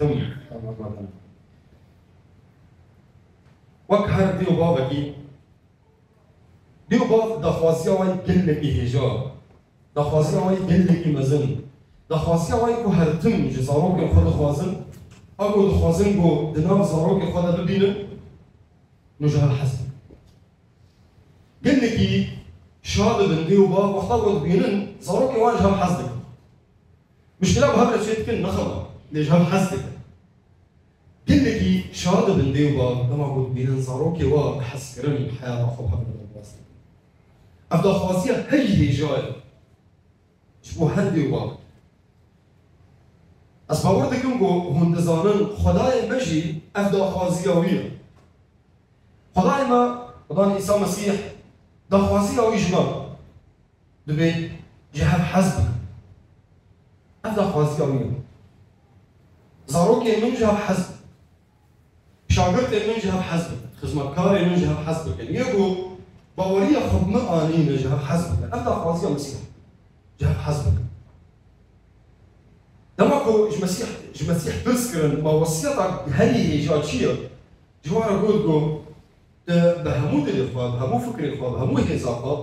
تم وەک هەر دێ و باوەکی دێ و باو داخوازیاوەی gelekî hêja daxwaziyaوەی gelekî mezin daxwaziyaوەی ku her tim ji zarokên xwe dixwazin ew ku dixwazin ku di nav zarokên xwe de bibînin nû ji hev hez dikin gelekî şa dibin dê û bav wexta ku dibînin zarokên wan ji hev hez dikin mişkila bi hev re çê dikin nexema lê ji hev hez dikin gelekî şa dibin dê û bav dema ku dibînin zarokê wa bi hezkirin heyata xwe bi hev re dibastin ev daxwaziya herî hêja ye ji bo her dê û bav ez bawer dikim ku hûn dizanin xwedayê me jî ev daxwaziya wî ye xwedayê me xwedanê îsa mesîh daxwaziya wî ji me dibe ji hev hez bikin ev daxwaziya wî ye zarokên min ji hev hez bikin şagirtên min ji hev hez bikin xizmetkarên min ji hev hez bikin yê ku baweriya xwe bi min anîne ji hev hez bikin ev daxwaziya mesîh ji hev hez bikin dema ku ji mesîh pirs kirin ma wesiyeta herî hêja çi ye ji wan re got ku tu bi hemû dilê xwe bi hemû fikrê xwe bi hemû hêza xwe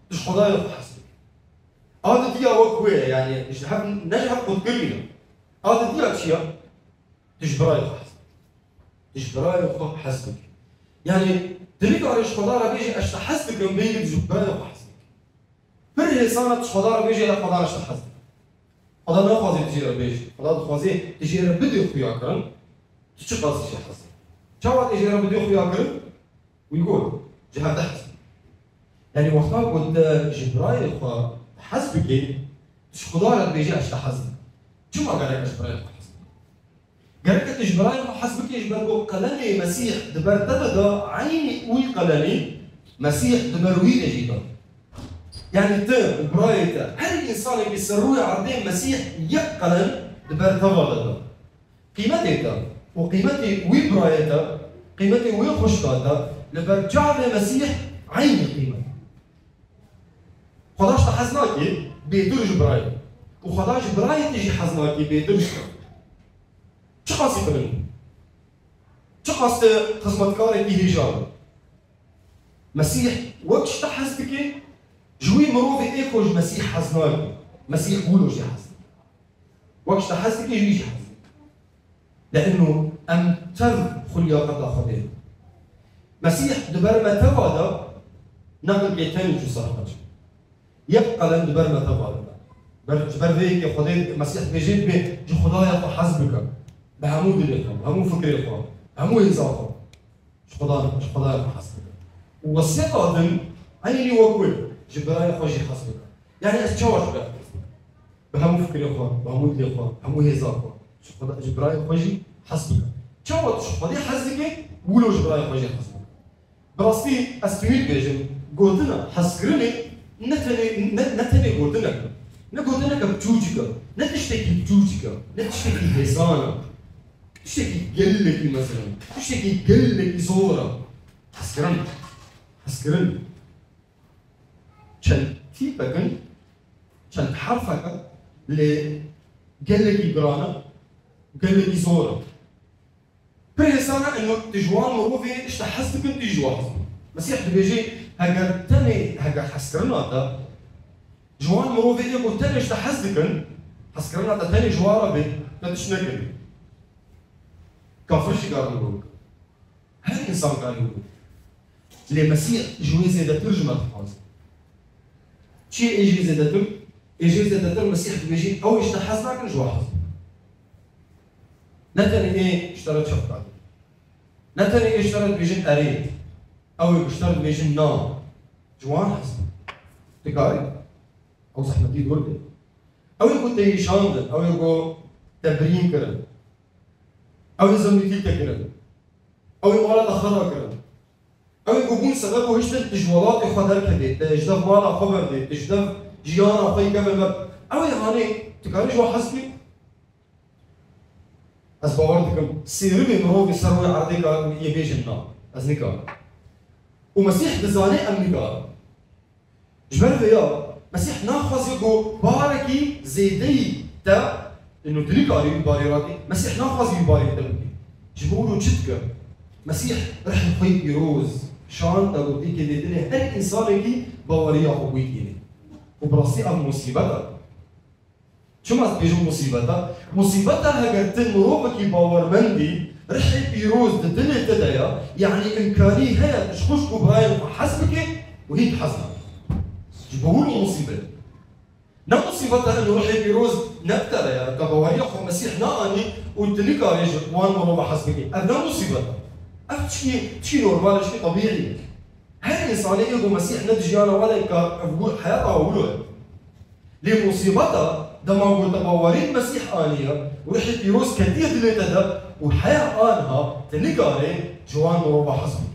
tu ji xwedayê xwe hez bikî adetiya wek wê ye yani ji hev ne ji hev xwedgirîne adetiya çi ye tu ji birayê xwe hez bikî tu ji birayê xwe hez bikî yani tu nikarî ji xweda re bêjî ez ji te hez dikim bêyî tu ji birayê xwe hez bikî pir hêsana tu ji xweda re bêjî ez xweda re ji te hez dikim xweda naxwazê tu jê re bêjî xweda dixwazê tu jê re bidê xuya kirin tu çi qasî jê hez dikî çawa tu jê re bidê xuya kirin wî got ji hev de hez bikî yani wexta ku tu ji birayê xwe hez bikî tu ji xweda re dibêjî ez ji te hez dikim çima gerek ez ji birayê xwe hez bikim gerek tu ji birayê xwe hez bikî ji ber ku qelemê mesîh di ber te de da eynî wî qelemî mesîh di ber wî de jî da yani tu û birayê te her însanekî serrûya erdê mesîh yek qelem di ber teva de da qîmetê te û qîmetê wî birayê te qîmetê wî xwişka te li ber çavê mesîh eynî qîmet xweda ji te hez nakî bêtir ji birayê û xweda ji birayê te jî hez nakî bêtir ji te çi qasî kirin çi qas tu xizmetkarekî hêja be mesîh wek ji te hez dikê ji wî mirovê ê ku ji mesîh hez nakî mesîh wilo jî hez dike wek ji te hez dikê ji wî jî hez dike لأنه em tev xulya qeda Xwedê mesîh di ber me teva de neqilkê tenê çû ser xwe yek qelem di ber me teva de ji ber vê yekê Xwedê mesîh dibêje bê ji xwedaya xwe hez bikim bi hemû dilê xwe bi hemû fikrê xwe bi hemû hêza xwe ji xwedaya xwe hez bikim û wesiyeta din eynî wek wê ji birayê xwe jî hez bikim yani ez çawa ji ber bi hemû fikrê xwe bi hemû dilê xwe bi hemû hêza xwe ji birayê xwe jî hez bikim çawa tu ji Xwedê hez dikî wilo ji birayê xwe jî hez bikim bi rastî ez tu wî dibêjim gotina hezkirinê ne tenê gotinek e ne gotineka biçûcik e ne tiştekî biçûcik e ne tiştekî hêzan e tiştekî gelekî mezin e tiştekî gelekî zor e hezkirin çend tîpekin çend herfeke lê gelekî giran e gelekî zor e pir hêsan e enu tu ji wan mirovê ji te hez dikin tu jî ji wan hez bikî mesîh dibêje heger tenê heger hezkirina te ji wan mirovê ê ku tenê ji te hez dikin hezkirina te tenê ji wan re bê te tişt nekirî kafir jî karin got her însan karin got lê mesîh ji wê zêdetir ji me dixwaze çi ê jî zêdetir ê jî zêdetir mesîh dibêje ew ê ji te hez nakin ji wan hez bikin ne tenê ê ji te re çepkar ne tenê ê ji te re dibêjin erê ew ê ji te re dibêjin na ji wan hez bikin dikarî ew zehmetî dur bê ew ê ku te îşandin ew ê ku te birîn kirin ew ê zewîtî te kirin ew ê mala te xera kirin ew ê ku bûn sebeb û hiştin tu ji welatê xwe derkevî tu ji dev mala xwe berdî tu ji dev jiyana xwe yî kevê ber ew ê hanê tu karî ji wan hez bikî ez bawer dikim sêrivê mirovê ser wê erdê yê bêjin na ez nikarim û mesîh dizane em nikarin ji ber vê ya mesîh naxwaze ku barekî zêdeyî te انه تلقى يباري راكي مسيح ناخذ يباري تبكي جبولو جدك مسيح رح يخي بيروز شان تقولي كده دلي هر انسان كي باوريه قوي كده وبراسي ام مصيبتها شو ما بيجو مصيبتها هاجر تنروبك باور مندي رح بيروز دلي تدايا يعني امكانيه هي تشخش كبراي وحسبك وهي تحزن جبولو مصيبه نا مصيبتها انه رح بيروز نبتلى يا كباوريه خو مسيح ناني وتلقى رجل وان مروبه حسبك هذا مصيبتها شيء نورمال شيء طبيعي هاي الإنسانية يقول مسيح ندجيانا ولا يقول حياتها أولوها ليه مصيبتها ده ما قلت باورين مسيح آنية ورحت يروس كثير دليتا ده وحياة آنها تلقاري جوان مروبا حسبي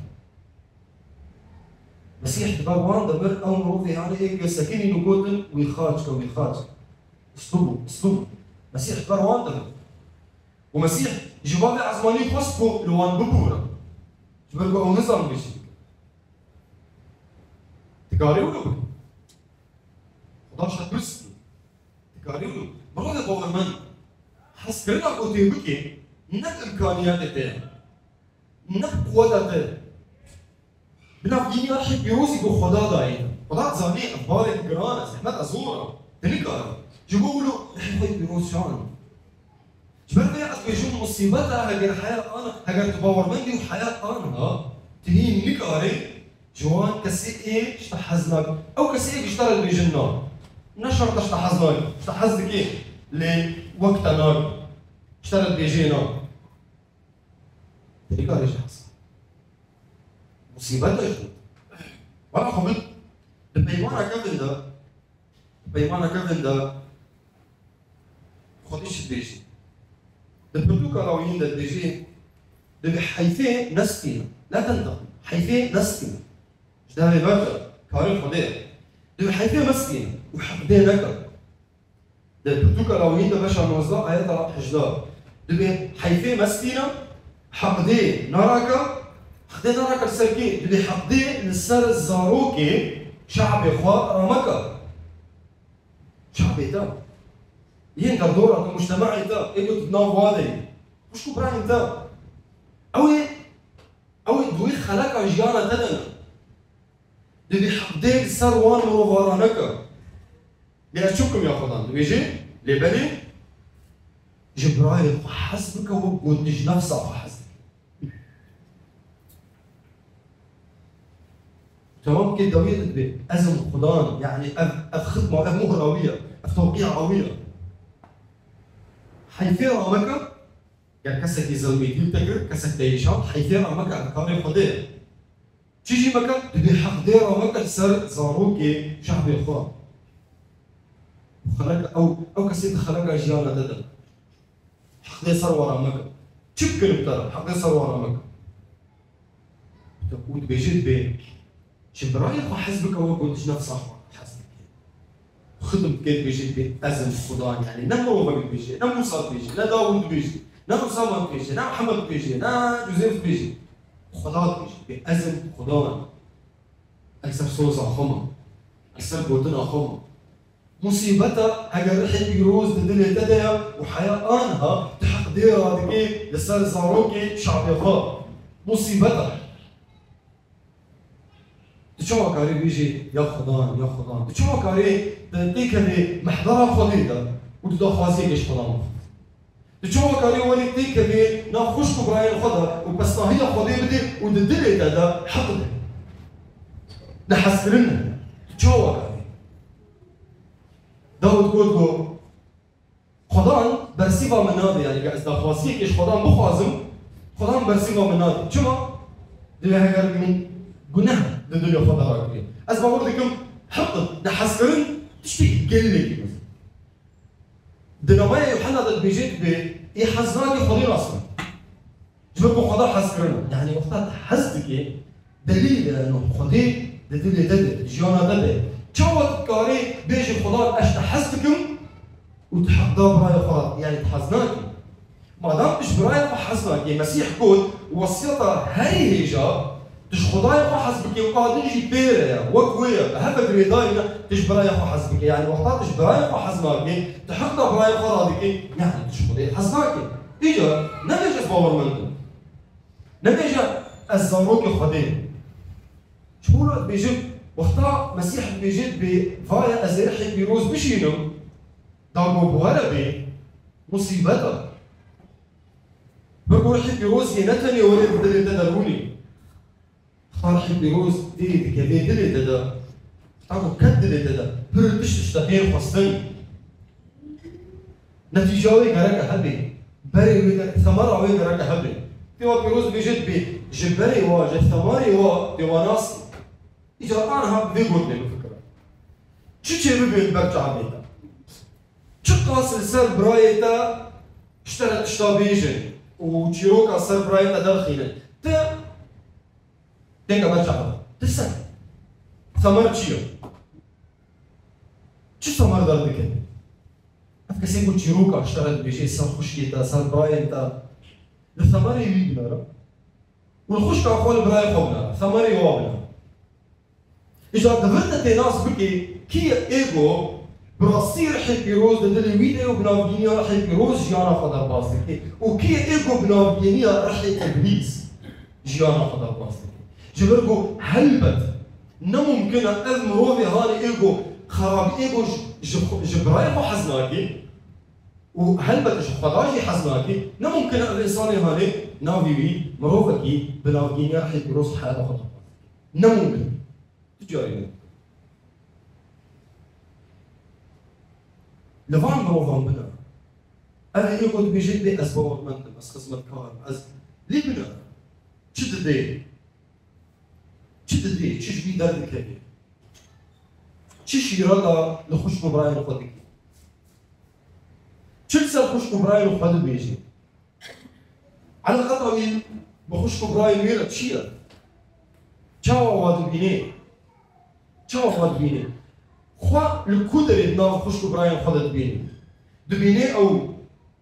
مسيح تباوان دمر أو مروبا يعني إيه سكيني نقوتن ويخاج اسلوبه مسيح تباوان دمر ومسيح جواب عزماني خصبه لوان ببورة جبرقوا أو نظام بيشي تقاريولو 11 برسل تقاريولو برغم باورمان حسكرنا قوتي بكي نك إمكانيات تاعي نك قوة تاعي بنا فيني راح بيروزي بخدا داينا خدا زاني أخبار الجيران زحمات أزورة تلقاري جبولو رح يخي بيروز شان جبال بيع بيجون مصيبتها هاجر حياة أنا هاجر تباور مندي وحياة أنا تهين نكاري جوان كسي إيه اشتحزناك أو كسي إيه اشترى بيجنا نشر اشتحزناك اشتحزنك إيه لوقتنا اشترى بيجينا نكاري اشتحزن مصيبتها يا شو وأنا خبط بيمانا كيفن ده خديش بيجي البرتوكا راويين ده بيجي بحيثين نسكينا لا تنتقل حيثين نسكينا مش ده بيبقى كارين خديه بحيثين مسكينا وحقدين لك ده البرتوكا راويين ده باشا موزع آيات راح حجدار بحيثين مسكينا حقدين نراكا حقدين نراكا السركين بحقدين للسر الزاروكي شعب إخوة رامكا شعب إيتام ينقل دورك المجتمعي تا ايجو تناف وادي مش كبران تا اوي دوي خلاك جيانا تدنا اللي بيحقديك سروان وروفارانك اللي اشوفكم يا خدان بيجي اللي بني جبرائيل حسبك وقدش نفسك حسبك تمام كده دوية أزم خدان يعني خدمة مهروية توقيع قوية حيثير أمك يعني كسك يزلمي تلتقر كسك دايشان حيثير أمك أذكاري خدير تيجي مكة تدي حق دير أمك تسر زاروكي شعبي إخوان خلاك أو كسيت خلاك أجيال تدل حق دي صار ورا مكة تشكل بترى حق دي صار ورا مكة تقول بيجي بين شبرايك وحسبك هو قلتش نفس صح خدم كيف بيجي بأزم خضان يعني نا مروبا بيجي نا موسى بيجي نا داوود بيجي نا أسامة بيجي نا محمد بيجي نا جوزيف بيجي خضان بيجي بأزم خضان أكثر صوص أخوما أكثر بوتن أخوما مصيبتها هجر رحل بيروز الدنيا تدايا وحياة آنها تحق ديرها دقيق لسال زاروكي شعب يخاف مصيبتها تشوف كاري بيجي يا خضان تشوف كاري تنتيك اللي محضرها خليده وتدخل ايش خضان تشوف كاري ولي تيك اللي ناخش كبراين خضر وبس هي خليه بدي وتدلي هذا حقد نحسرنا تشوف كاري داود كودو خضان برسيفا من نادي يعني قاعد دخل ايش خضان بخازم خضان برسيفا من نادي شو دي هاي من جناح للدنيا فضاء كبير. أنا بقول لكم حقد نحسكرن تشتي قلة مثلا. دنيا يوحنا ضد بيجيك بيحزناني خليل أصلا. جبركم خدا حسكرنا يعني وقتها حزتك دليل إنه خدي دليل جيانا دليل. شو كاري بيجي خدا أشت حزتكم وتحقدا براي خلاص يعني تحزناكي. ما دام مش براي فحزناكي مسيح قول وصيتها هاي هيجا تش خدای خو حسبك وقاعدين جي بيرا وكويا هذا بريداينا تش براي خو حسبك يعني وقت تش براي خو حسبك تحط براي خو رادك يعني تش خدای حسبك إيجا نبيجا باور منتو نبيجا الزروق خدين شو بيجي وقتها مسيح بيجي بفايا أزرحي بيروز بشينو داغو بوهلا بي مصيبتها بقول حي بيروز ينتني ولد بدل تدروني اختار حي بيروز دي كذي دلي تدا اختاروا كدلي تدا بردش تشتغل خاصتين نتيجاوي كركه هبي بري ويدا ثمره ويدا ركه هبي تيوا بيروز بيجي بجبري واجد ثماري وناس إجا أنا هم بيقولني بفكرة شو بيبي برجع بيتا شو قاص السر برايتا اشترت اشتابيجن وشيروكا سر برايتا داخلين تيجا برجع تسا ثمر شيو شو ثمر دار بكين أفكسي يقول شيروكا اشترت بيجي سر خشيتا سر برايتا الثمر يبينا والخشكا أخوال براي خونا ثمر يوابنا إذا دفرت ناس بكي كي إيجو براسي رح يروز دل فيديو بنافجينيا رح يروز جانا خدر باستك وكي إيجو بنافجينيا رح إبليس جانا خدر باستك جبرجو هلبت نممكن أذ مروفي هاني إيجو خراب إيجو جبراي خو حزناكي وهلبت خداجي حزناكي نممكن الإنسان هاني نافيوي مروفكي بنافجينيا رح يروز حياته خدر باستك نممكن تجاري لفان مروفان بنا أنا يقول بيجي لي أسباب منتم بس خصمة كار ليه بنا؟ شد دي شش بي درد كبير شش يرادا لخش مبراي لخدك شل سال خش مبراي لخد بيجي على القطعين بخش مبراي ميرا تشير تشاوا واد بيني تشاوا واد بيني خوا الكودر ناو خش مبراي خدت بيني دبيني أو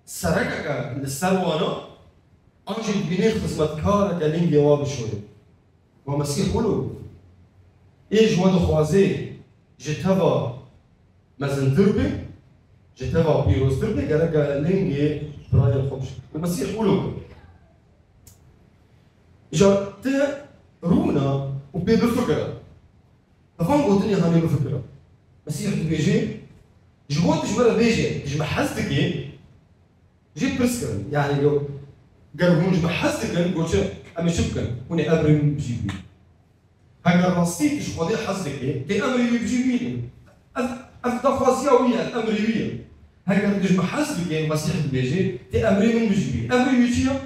سرقك للسروانة أنجي بيني خدمة كارك لين جواب شوي ومسيح قولوا إيش واد خوازي جتوا مازن دربي جتوا بيروز دربي قالك لين براي الخبش المسيح قولوا جا رونا وبي بفكرة أفهم قلتني هاني بفكرة مسيح بيجي جبوت جمرة بيجي جمع حزتكي جيب برسكن يعني لو قالوا جمع حزتكن قلت أمي شبكن هوني أمري بجيبي هكا راسيك شو قضي حزتكي تي أمري بجيبيني أفضل فازياوية الأمري ويا هكا جمع حزتكي مسيح بيجي تي أمري من بجيبي أمري ويتيا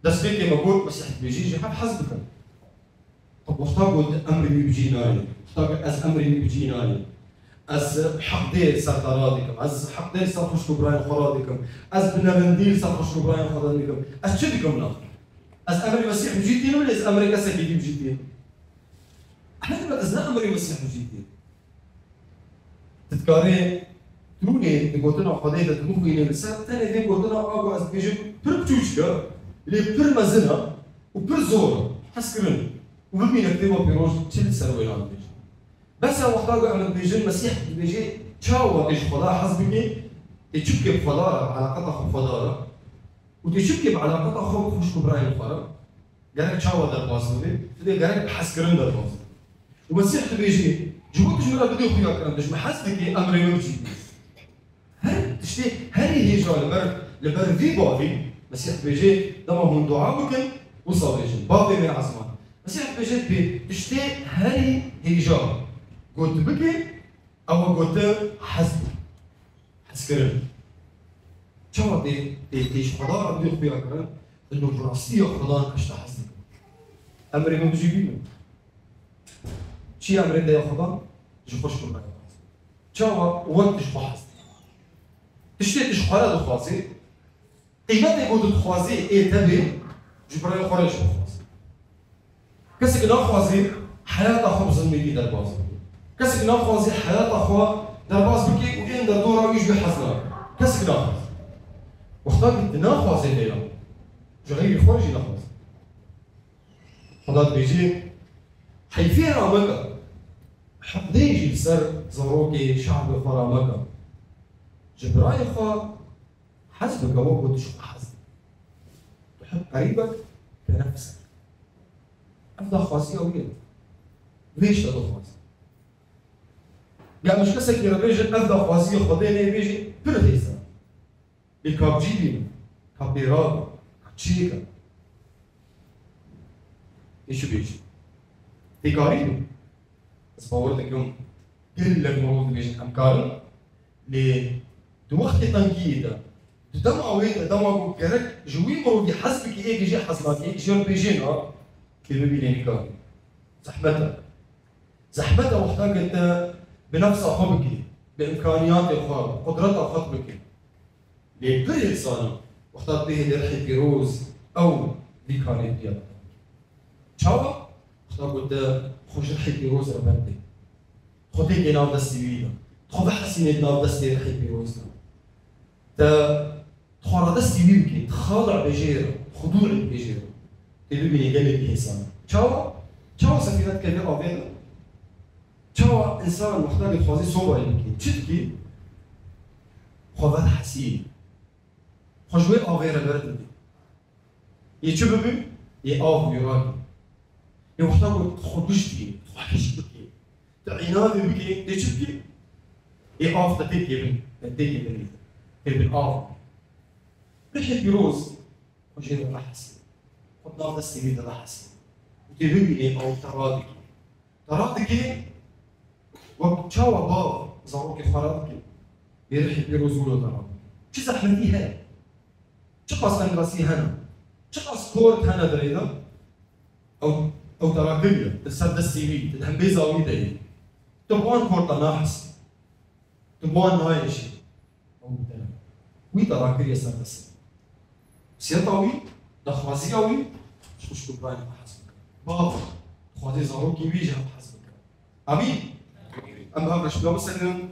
داس بيكي مقول مسيح بيجي جيب حزتكن طب وقت أمري بيجيناي از أمري بيجيناي از حق دير صار ترادكم از حق دير صار خشكو براين خرادكم از بنمنديل صار خشكو براين خرادكم از شدكم ناف از أمري مسيح بيجيتين ولا از أمري كسك يجي بيجيتين احنا ما از أمري مسيح بيجيتين تذكرين تروني قلتنا قضية تنوفيني السنة الثانية دي قلتنا أبغى از بيجي بربتوشكا اللي برمزنا وبرزورة حسكرن وبمين كتبوا بيروج تشيل سروي عندي بس وقتها عمل بيجي المسيح بيجي تشاور ايش خدا حسبك تشبك بفضارة علاقتها خب فضارة وتشبك بعلاقتها خب مش كبراين الفرق قالك تشاور در باسمي تدي قالك حسكرن در باسمي ومسيح بيجي جبوت جمرة بدي خويا كرام دش محسبك امري نمشي هل تشتي هل هي جو لبر في بابي مسيح بيجي دما من دعاء وصابيجي بابي من عزمان مسيح بيجي تشتي هل هي جو قلت بكي أو قلت حسكرن شو تيش خضار بدي أخبيها كرن إنه براسية خضار كشتا حسك أمري من بجيبينه شي أمري ده خضار جفوش كل ما شو وقت جفو حسك تشتي تشخارة دخوازي قيمتي قلت دخوازي إيه تبي جبران خارج دخوازي كسك ناخوازي حياة خبز الميدي در بازي كسك ناخوازي حياة أخوة در باز بكي وإن در دورة ويجبي حزنا كسك ناخوز وقتا قلت ناخوازي ليلا جغيري خارجي ناخوز خدات بيجي حيفيها مكة حقدي يجي سر زروكي شعب خرا مكة جبرائيل خا حسبك وقت شو حسب تحب قريبك كنفسك أفضل خاصية وين ليش تدو خاصية يعني مش كسك يربيجي أفضل خاصية خديني بيجي برتيسا الكابجيبين كابيراد كاتشيكا ايش بيجي تقاريبي بس بقول لك يوم كل المرض بيجي أمكار ل دوخت تنكيدا دم عويد دم عو كرك جوي مرض يحسبك إيه بيجي حسبك إيه جون بيجينا كيف بيجي نكار زحمتها وقتها أنت بنفسها خبك بإمكانيات أخرى قدرتها خطبك لكل إنسان وقتها به لرحلة بيروز أو لكانت بيها شاوا وقتها قد خوش رحلة بيروز ربنتي خديك ناف دستي بيدا تخوف حسينة ناف دستي رحلة بيروز تا تخورا دستي بيبكي تخاضع بجيرة خضوع بجيرة تبيني قلب بإنسان شاوا سفينة كبيرة أبيضة شاوا إنسان محتاج خوازي صوبة يبكي تشتكي خوفات حسين خوشوي أغير البرد يشوفوا يأوه يراقي يوحتاجوا تخرجش فيه تخرجش بكي تعينات بكي تشوفي يأوه تتكي بن بالآه رحلة بيروز خوشي راح حسين خد ناف دستي راح حسين وتبقي أو ترادكي وقت شاوا باب زاروكي خرادكي يرحل بيروز ولو ترادكي شو زحمتي شخص انغاسي هنا شخص كورت هنا دريدا او تراكميه تسد السي في تدهم بيزاوي داي تبغون كورتا ناحس تبغون نايش او بدنا وي تراكميه سد السي سيطاوي دخوازياوي شو باين حسب بابا خوازي زاروكي بيجي حسب امين اما هم رشبه مثلا